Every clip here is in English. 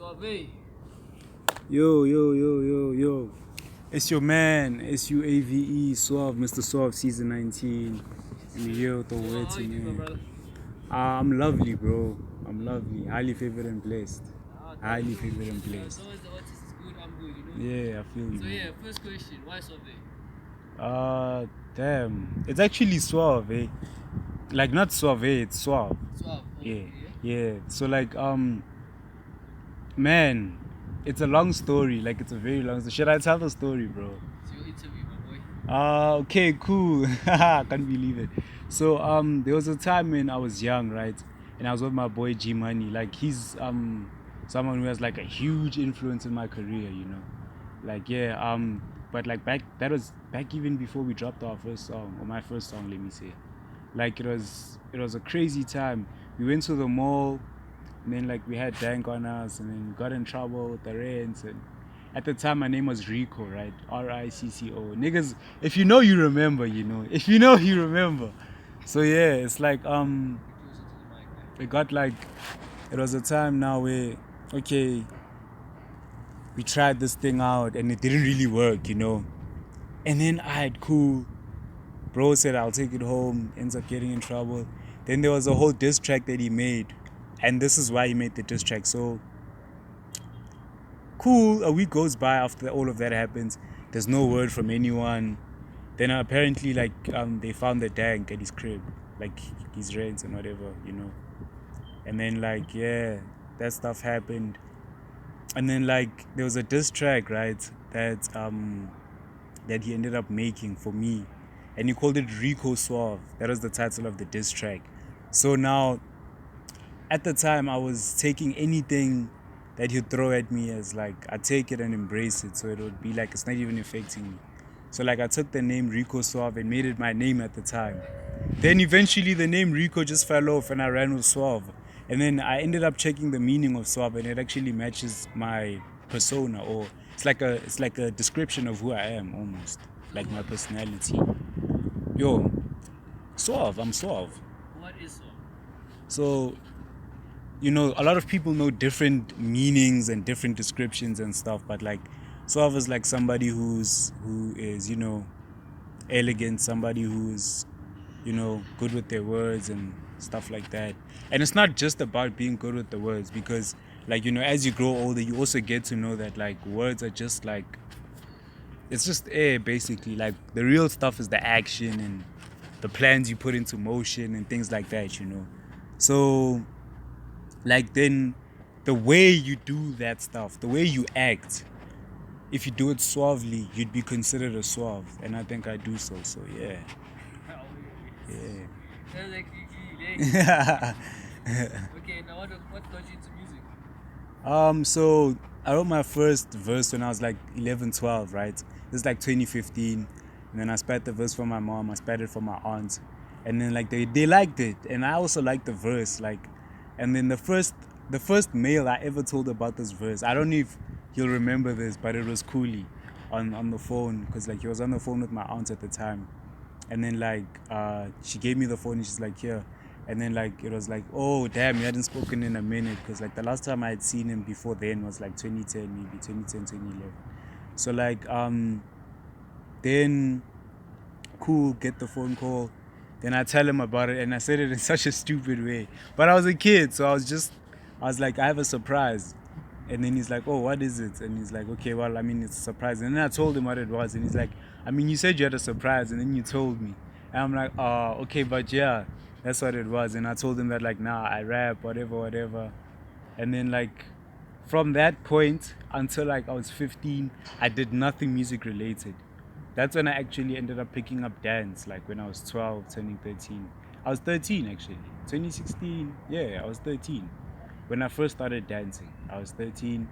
Suave. Yo. It's your man, SUAVE, Suave, Mr. Suave, season 19. And you're here with the So, word how to you doing, my me. brother? I'm lovely, bro. I'm lovely. Highly favored and blessed. Highly You know, favored and blessed. as long as the artist is good, I'm good, you know? Yeah, I feel you. So, man. yeah, first question, why Suave? Damn. It's actually Suave, eh? Like, not Suave, it's Suave. Suave. Oh, Yeah. okay. Yeah. So, like, man, it's a long story. Like, it's a very long story. Should I tell the story, bro? It's your interview, my boy. Okay, cool. I can't believe it. So there was a time when I was young, right? And I was with my boy G Money. Like he's someone who has like a huge influence in my career, you know. Like but like that was back even before we dropped our first song, or my first song, let me say. Like it was a crazy time. We went to the mall, and then like we had dank on us, and then got in trouble with the rents. And at the time my name was Rico, right? RICCO. Niggas, if you know you remember, you know. If you know you remember. So yeah, it's like Closer to the mic, man. it got like it was a time now where okay, we tried this thing out and it didn't really work, you know. And then I had cool. Bro said I'll take it home, ends up getting in trouble. Then there was a whole diss track that he made. And this is why he made the diss track. So cool, a week goes by after all of that happens. There's no word from anyone. Then apparently like they found the dank at his crib, like his rents and whatever, you know. And then like yeah, that stuff happened. And then like there was a diss track, right, that he ended up making for me. And he called it Rico Suave. That was the title of the diss track. So now at the time I was taking anything that he'd throw at me as like I take it and embrace it, so it would be like it's not even affecting me. So like I took the name Rico Suave and made it my name at the time. Then eventually the name Rico just fell off and I ran with Suave. And then I ended up checking the meaning of Suave and it actually matches my persona, or it's like a description of who I am almost. Like my personality. Yo, Suave, I'm Suave. What is Suave? So you know, a lot of people know different meanings and different descriptions and stuff, but like Suave is like somebody who is, you know, elegant, somebody who's, you know, good with their words and stuff like that. And it's not just about being good with the words, because like, you know, as you grow older you also get to know that like words are just like, it's just air basically. Like the real stuff is the action and the plans you put into motion and things like that, you know. So like then the way you do that stuff, the way you act, if you do it suavely, you'd be considered a suave, and I think I do so. So yeah. Sounds like you. Yeah. Okay, now what got you into music? So I wrote my first verse when I was like 11, 12, right? This is like 2015, and then I spat the verse for my mom, I spat it for my aunt, and then like they liked it, and I also liked the verse, like. And then the first male I ever told about this verse, I don't know if you'll remember this, but it was Cooley on the phone, because like he was on the phone with my aunt at the time. And then like she gave me the phone and she's like, here. And then like it was like, oh damn, we hadn't spoken in a minute, because like the last time I had seen him before then was like 2010, maybe 2010, 2011. So like then cool, get the phone call. Then I tell him about it, and I said it in such a stupid way. But I was a kid, so I was like, I have a surprise. And then he's like, oh, what is it? And he's like, okay, well, I mean, it's a surprise. And then I told him what it was, and he's like, I mean, you said you had a surprise, and then you told me. And I'm like, oh, okay, but yeah, that's what it was. And I told him that, like, nah, I rap, whatever. And then, like, from that point until, like, I was 15, I did nothing music related. That's when I actually ended up picking up dance, like when I was 12, turning 13. I was 13 actually. 2016, yeah, I was 13. When I first started dancing, I was 13.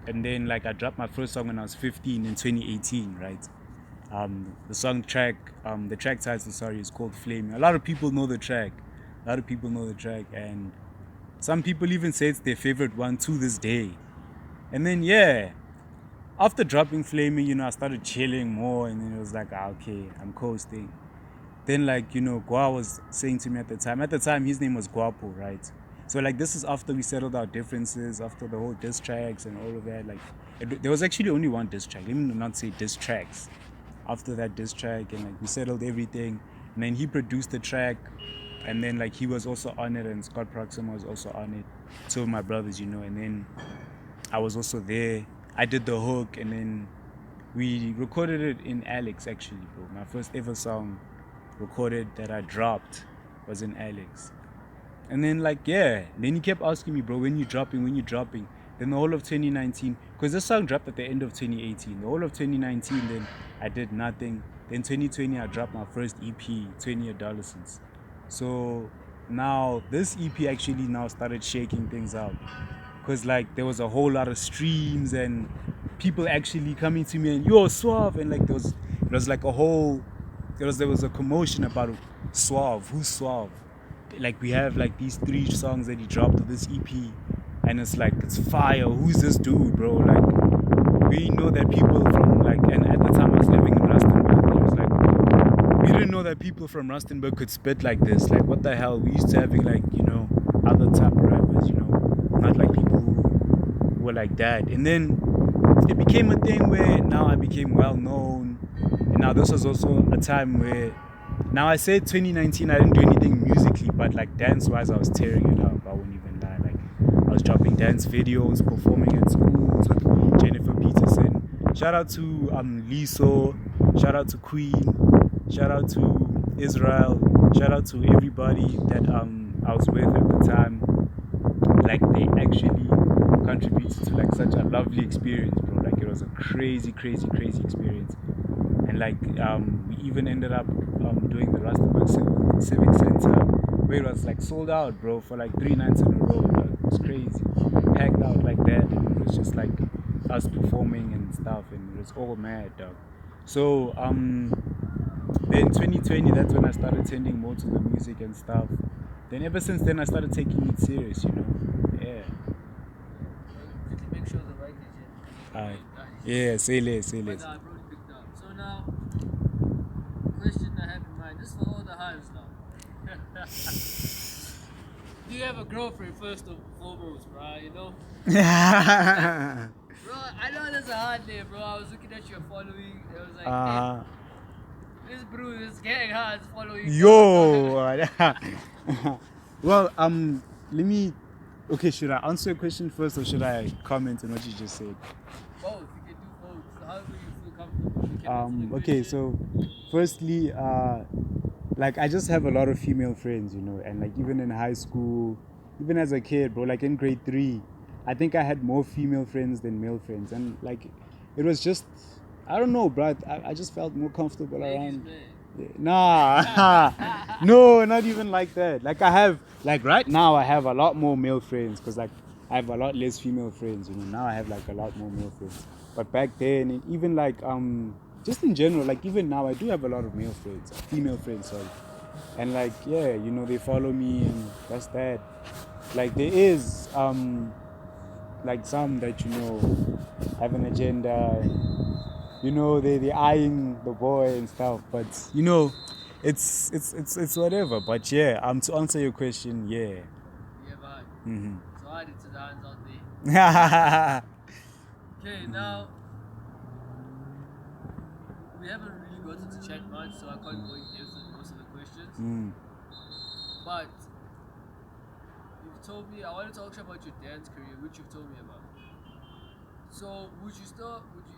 And then like I dropped my first song when I was 15 in 2018, right? The track title, sorry, is called Flame. A lot of people know the track. And some people even say it's their favorite one to this day. And then yeah, after dropping Flaming, you know, I started chilling more, and then it was like, okay, I'm coasting. Then, like, you know, Gua was saying to me at the time, his name was Guapo, right? So like this is after we settled our differences, after the whole diss tracks and all of that. Like there was actually only one diss track. Let me not say diss tracks. After that diss track, and like we settled everything, and then he produced the track, and then like he was also on it, and Scott Proxima was also on it. Two of my brothers, you know, and then I was also there. I did the hook, and then we recorded it in Alex actually, bro. My first ever song recorded that I dropped was in Alex. And then like then he kept asking me, bro, when you dropping? Then the whole of 2019, because this song dropped at the end of 2018. The whole of 2019, then I did nothing. Then 2020, I dropped my first EP, 20 Adolescents. So now this EP actually now started shaking things out, because like there was a whole lot of streams and people actually coming to me and yo Suave, and like there was like a whole there was a commotion about Suave. Who's Suave? Like we have like these 3 songs that he dropped of this EP, and it's like it's fire. Who's this dude, bro? Like we know that people from like, and at the time I was living in Rustenburg. It was like we didn't know that people from Rustenburg could spit like this. Like what the hell? We used to having like other type of rappers, not like people who were like that. And then it became a thing where now I became well known, and now this was also a time where, now I said 2019 I didn't do anything musically, but like dance wise I was tearing it up. I wouldn't even lie. Like I was dropping dance videos, performing at schools with Jennifer Peterson. Shout out to Liso, shout out to Queen, shout out to Israel, shout out to everybody that I was with at the time. Like they actually contributed to like such a lovely experience, bro. Like it was a crazy experience. And like we even ended up doing the Rustenburg Civic Center, where it was like sold out, bro, for like 3 nights in a row. Like, it was crazy, packed out like that, and it was just like us performing and stuff, and it was all mad, dog. So then 2020, that's when I started tending more to the music and stuff. Then ever since then I started taking it serious, yeah. Did you make sure the mic is in? Alright. Yeah, say less. But I probably picked up. So now, question I have in mind, just for all the hives now. Do you have a girlfriend first and foremost, bro? Bro, I know there's a hard day, bro. I was looking at your following. I was like, hey, this bro is getting hard following. Yo. Well, let me. Okay, should I answer your question first, or should I comment on what you just said? Both. You can do both. So however you feel comfortable. You can answer the Okay, question. so firstly, like I just have a lot of female friends, and like even in high school, even as a kid, bro, like in grade 3, I think I had more female friends than male friends, and like it was just, I don't know, bro. I just felt more comfortable Ladies, around. man. Nah, no, not even like that. Like I have, like right now, I have a lot more male friends, because like I have a lot less female friends. Now I have like a lot more male friends. But back then, and even like just in general, like even now, I do have a lot of male friends, female friends, sorry. And like they follow me, and that's that. Like there is like some that have an agenda, and they eyeing the boy and stuff, but it's whatever. But yeah, to answer your question, yeah. Yeah, man. Mm-hmm. So I did to the hands out there. Okay, now we haven't really gotten to chat much, so I can't go in depth with most of the questions. But you've told me, I want to talk about your dance career, which you've told me about. So would you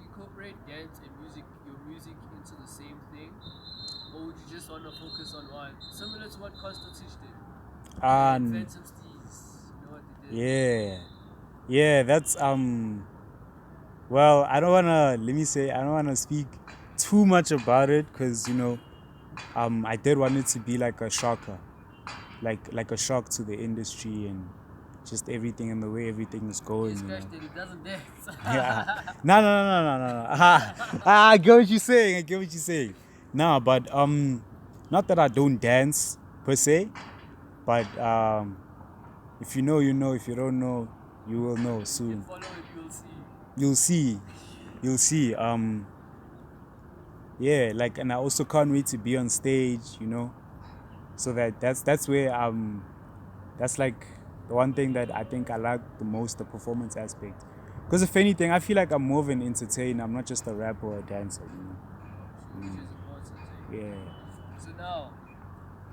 incorporate dance and your music into the same thing, or would you just want to focus on one, similar to what Constantine did? Phantom Steez, you know what they did? Yeah, that's well, I don't wanna speak too much about it, because I did want it to be like a shocker, like a shock to the industry and just everything and the way everything is going. He scratched it, he doesn't dance. Yeah. No. I get what you're saying. No, but not that I don't dance per se, but if you know, you know. If you don't know, you will know soon. Follow it, you'll see. You'll see. Yeah, like, and I also can't wait to be on stage, so that's where that's like The one thing that I think I like the most, the performance aspect. Because if anything, I feel like I'm more of an entertainer. I'm not just a rapper or a dancer. Which is important. Yeah. So now,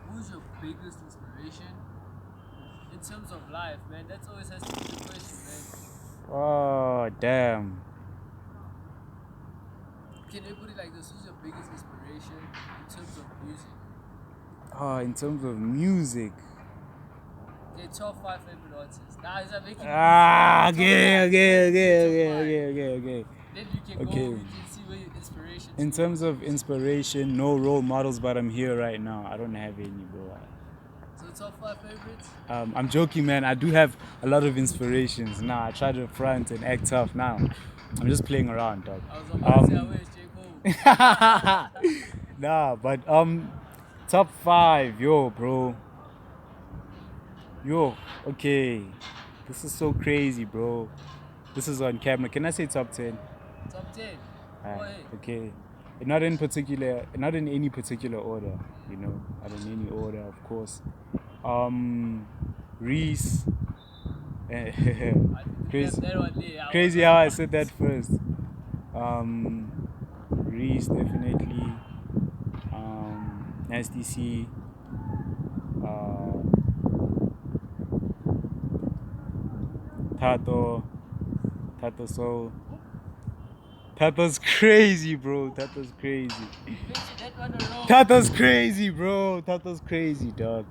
who's your biggest inspiration in terms of life, man? That always has to be the question, man. Oh, damn. Can you put it like this? Who's your biggest inspiration in terms of music? Oh, in terms of music. Okay, top 5 favorite artists. Nah, is that making it Okay. Then you can Okay. go, you can see where your inspiration In terms of inspiration, no role models, but I'm here right now. I don't have any, bro. So top 5 favorites? I'm joking, man. I do have a lot of inspirations. Nah, I try to front and act tough. Now, I'm just playing around, dog. I was about to say, I wish J. Cole. Nah, but top 5, yo, bro. Yo, okay. This is so crazy, bro. This is on camera. Can I say top 10? Top 10. Go ahead. Okay. Not in particular, not in any particular order, you know. Not in any order, of course. Reese. Crazy how I said that first. Reese, definitely. Nasty C. Tato Soul. Tato's crazy, bro. Tato's crazy. Tato's crazy, bro. Tato's crazy, dog.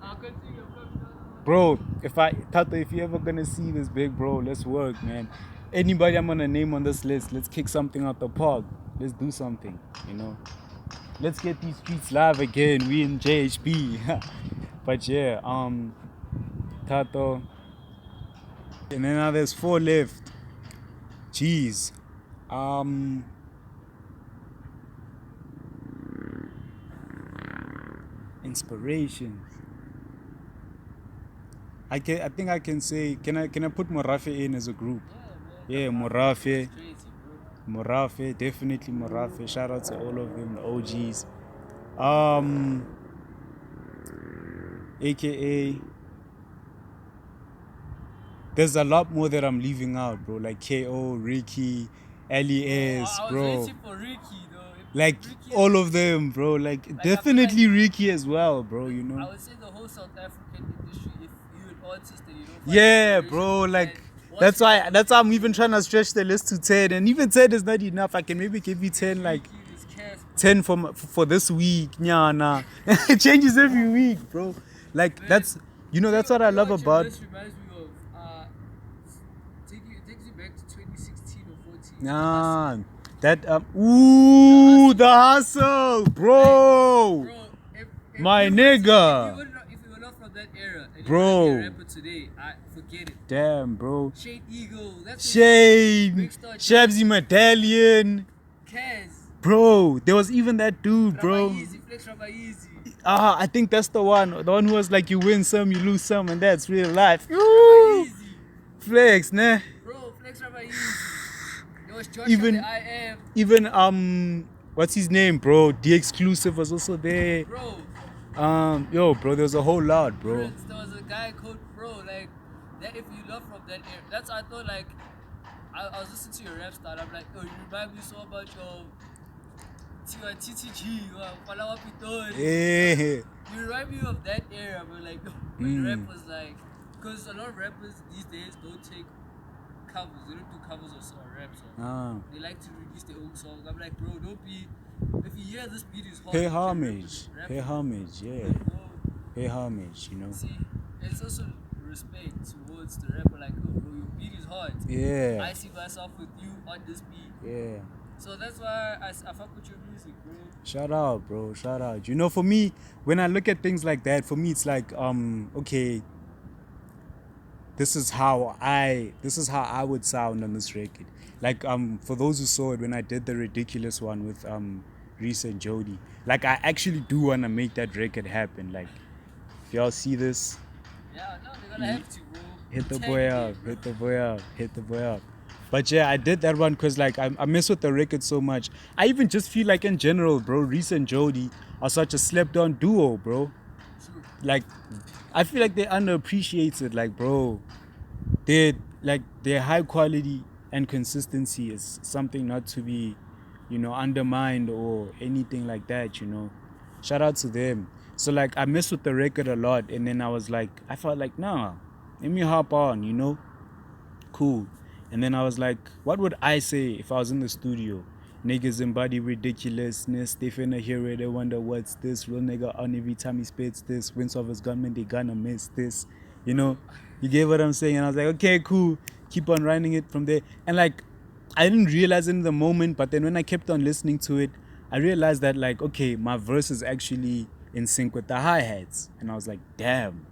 Bro, if you ever gonna see this, big bro, let's work, man. Anybody I'm gonna name on this list, let's kick something out the park. Let's do something, you know. Let's get these streets live again. We in JHP. But yeah, Tato. And then now there's 4 left. Jeez. Inspirations. I think I can say, can I put Morafe in as a group? Yeah, Morafe. Morafe, definitely Morafe. Shout out to all of them, the OGs. AKA, there's a lot more that I'm leaving out, bro. Like KO, Ricky, LES, bro. I was waiting for Ricky, though. Like Ricky, all of them, bro. Like definitely like Ricky as well, bro. You know. I would say the whole South African industry. If you're an artist and you don't. Yeah, bro. Like that's why I'm even trying to stretch the list to 10, and even 10 is not enough. I can maybe give you 10, like 10 for this week. Nah. It changes every week, bro. Like man, that's that's what I love about. This reminds me of takes you back to 2016 or 14. Nah, that the hustle, bro. My nigga. If you were not from that era, and bro. You were a rapper today, forget it. Damn, bro. Shane Eagle, that's Shane, Shabzy Medallion. Kaz. Bro, there was even that dude, bro. Flex Easy. I think that's the one who was like, you win some, you lose some, and that's real life. Flex, nah. Bro, Flex Easy. There was Josh even I Am. Even what's his name, bro? The Exclusive was also there. Bro. Yo, bro, there was a whole lot, bro. Prince, there was a guy called Bro, like that. If you love from that era, that's I thought like. I was listening to your rap style. I'm like, oh, you remind me so much of TTG, yeah. You remind me of that era, but like when rap was like, because a lot of rappers these days don't take covers, they don't do covers of rap songs. They like to release their own songs. I'm like, bro, don't be. If you hear this beat is hot, pay homage, yeah. Pay homage, you know. See, it's also respect towards the rapper, like, oh, bro, your beat is hot. Yeah. I see myself with you on this beat. Yeah. So that's why I fuck with your music, bro. Shout out, bro. Shout out. You know, for me, when I look at things like that, for me, it's like, okay, this is how I would sound on this record. Like, for those who saw it, when I did the ridiculous one with Reese and Jody, like, I actually do want to make that record happen. Like, if y'all see this, yeah, no, they're gonna have to, bro. Hit the boy up. But yeah, I did that one because like I mess with the record so much. I even just feel like in general, bro, Reese and Jody are such a slept on duo, bro. True. Like I feel like they're underappreciated. Like, bro, their high quality and consistency is something not to be, undermined or anything like that. Shout out to them. So like, I messed with the record a lot, and then I felt like, nah, let me hop on. Cool. And then I was like, what would I say if I was in the studio? Niggas embody ridiculousness. They finna hear it. They wonder what's this. Real nigga on every time he spits this. Wins off his gunman, they gonna miss this. You get what I'm saying? And I was like, okay, cool. Keep on running it from there. And like, I didn't realize it in the moment, but then when I kept on listening to it, I realized that like, okay, my verse is actually in sync with the hi-hats. And I was like, damn,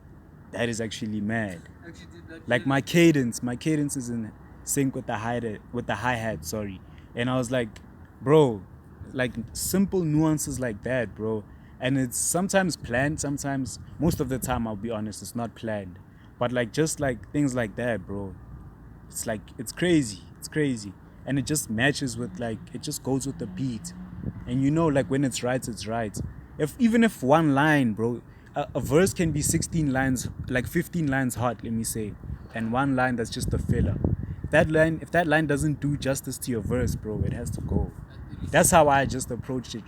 that is actually mad. Actually did not Like hear my that. cadence is in sync with the hi-hat, sorry. And I was like, bro, like simple nuances like that, bro. And it's sometimes planned, sometimes, most of the time, I'll be honest, it's not planned. But like just like things like that, bro, it's like it's crazy. And it just matches with, like, it just goes with the beat. And like, when it's right, it's right. Even if one line, bro, a verse can be 16 lines, like 15 lines hot, let me say, and one line that's just a filler. If that line doesn't do justice to your verse, bro, it has to go. That's how I just approached it.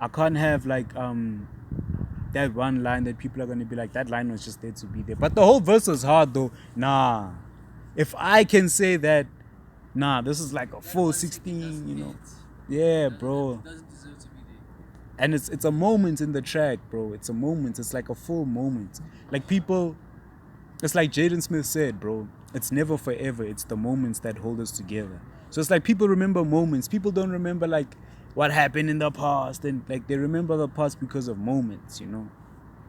I can't have like that one line that people are gonna be like, that line was just there to be there. But the whole verse was hard though. Nah. If I can say that, nah, this is like a full 16, Yeah, bro. It doesn't deserve to be there. And it's a moment in the track, bro. It's a moment. It's like a full moment. Like people, it's like Jaden Smith said, bro. It's never forever. It's the moments that hold us together. So it's like people remember moments. People don't remember like what happened in the past, and like they remember the past because of moments.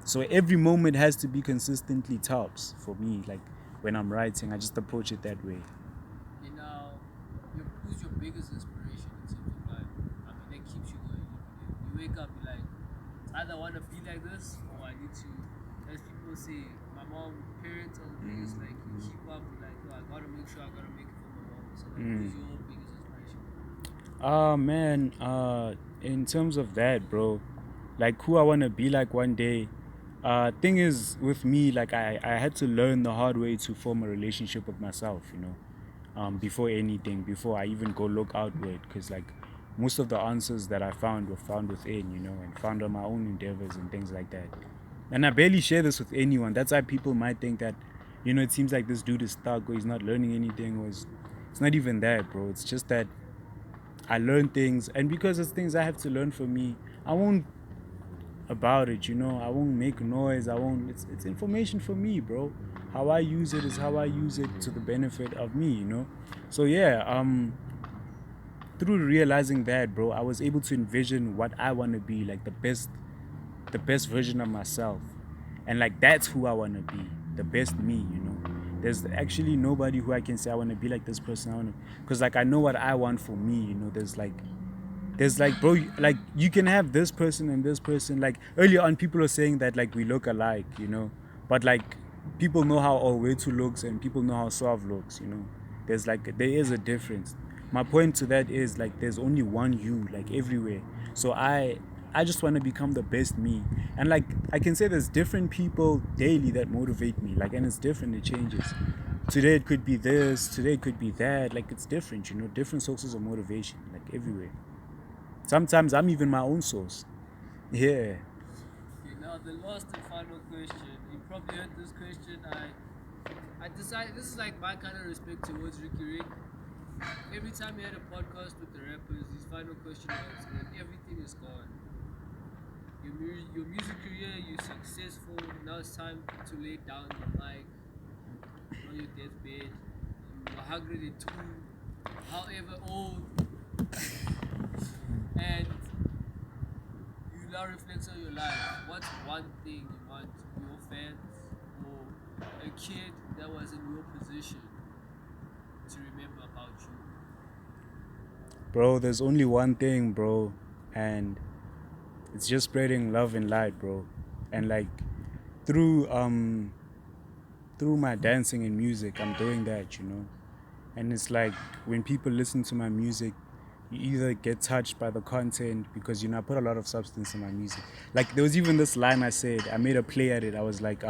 So every moment has to be consistently tops for me. Like when I'm writing, I just approach it that way. Who's your biggest inspiration in terms of life? I mean, that keeps you going. You wake up, you're like, either want to be like this, or I need to. As people say, my mom, parents are the biggest. Like, you keep up, like, oh, I gotta make sure I gotta make it for my mom. So, like, who's your biggest inspiration? Man, in terms of that, bro, like who I want to be like one day. Thing is, with me, like I had to learn the hard way to form a relationship with myself, before anything, before I even go look outward, because like most of the answers that I found were found within, and found on my own endeavors and things like that. And I barely share this with anyone. That's why people might think that, it seems like this dude is stuck or he's not learning anything, or it's not even that, bro. It's just that I learn things, and because it's things I have to learn for me, I won't about it, I won't make noise. It's information for me, bro. How I use it is how I use it to the benefit of me. So yeah, through realizing that, bro, I was able to envision what I want to be, like the best version of myself. And like that's who I want to be, the best me. There's actually nobody who I can say I want to be like this person. Because like I know what I want for me. There's like, bro, like you can have this person and this person. Like earlier on, people are saying that like we look alike, but like people know how Olwetu looks and people know how Suave looks. There is a difference. My point to that is like there's only one you, like everywhere. So I just want to become the best me. And like I can say there's different people daily that motivate me. Like, and it's different, it changes. Today it could be this, today it could be that. Like it's different, different sources of motivation, like everywhere. Sometimes I'm even my own source. Yeah. Okay, now the last and final question. You probably heard this question. I decided this is like my kind of respect towards Ricky Rick. Every time he had a podcast with the rappers, his final question was, when everything is gone, your music career, you're successful, now it's time to lay down the mic on your deathbed, you're hungry too, however old, and you now reflect on your life. What's one thing you want your fans or a kid that was in your position to remember about you? Bro, there's only one thing, bro, and it's just spreading love and light, bro. And like through my dancing and music, I'm doing that. And it's like when people listen to my music, you either get touched by the content, because I put a lot of substance in my music. Like there was even this line I said, I made a play at it. I was like,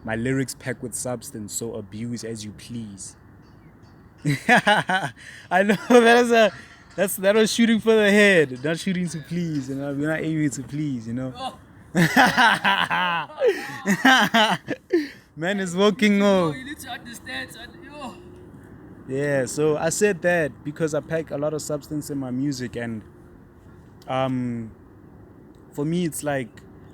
my lyrics packed with substance, so abuse as you please. I know that was shooting for the head, not shooting to please. We're not aiming to please. Oh. Man is walking No, off. you need to understand. Yeah, so I said that because I pack a lot of substance in my music, and for me it's like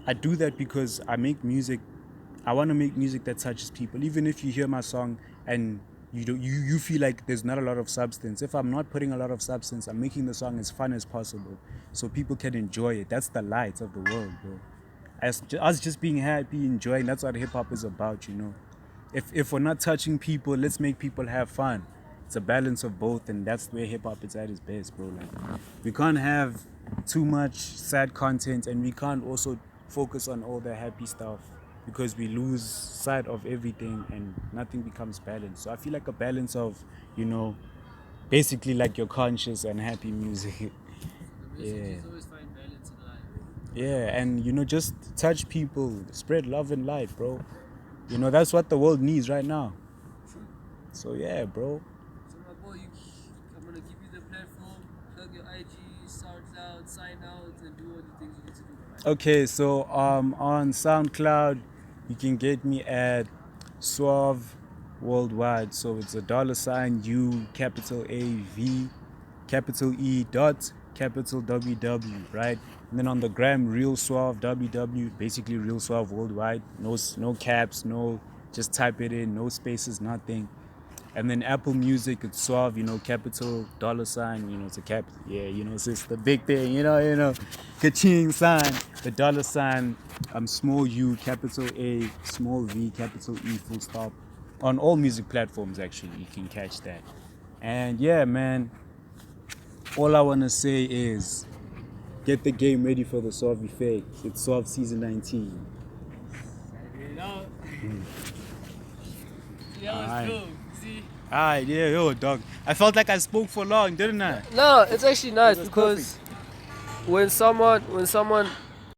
I do that because I want to make music that touches people. Even if you hear my song and you feel like there's not a lot of substance, if I'm not putting a lot of substance, I'm making the song as fun as possible so people can enjoy it. That's the light of the world, bro. Us just being happy, enjoying, that's what hip-hop is about. If we're not touching people, let's make people have fun. It's a balance of both, and that's where hip-hop is at its best, bro. Like, we can't have too much sad content, and we can't also focus on all the happy stuff, because we lose sight of everything and nothing becomes balanced. So I feel like a balance of, basically like your conscious and happy music. Yeah. Always find balance in life. Yeah, and just touch people, spread love and light, bro. That's what the world needs right now. So yeah, bro. So my boy, I'm gonna give you the platform, plug your IG, SoundCloud, sign out, and do all the things you need to do. Right? Okay, so on SoundCloud, you can get me at Suave Worldwide. So it's $U capital AV capital E dot capital WW, right? And then on the gram, Real Suave WW, basically Real Suave Worldwide. No caps, just type it in, no spaces, nothing. And then Apple Music, it's Suave, capital $, it's a capital, yeah, it's the big thing, ka-ching sign, the $, small U, capital A, small V, capital E, full stop. On all music platforms, actually, you can catch that. And yeah, man, all I want to say is, get the game ready for the Suave Effect. It's Suave Season 19. Yeah, let's go. See? Alright, yeah, yo, dog. I felt like I spoke for long, didn't I? No, it's actually nice It was because when someone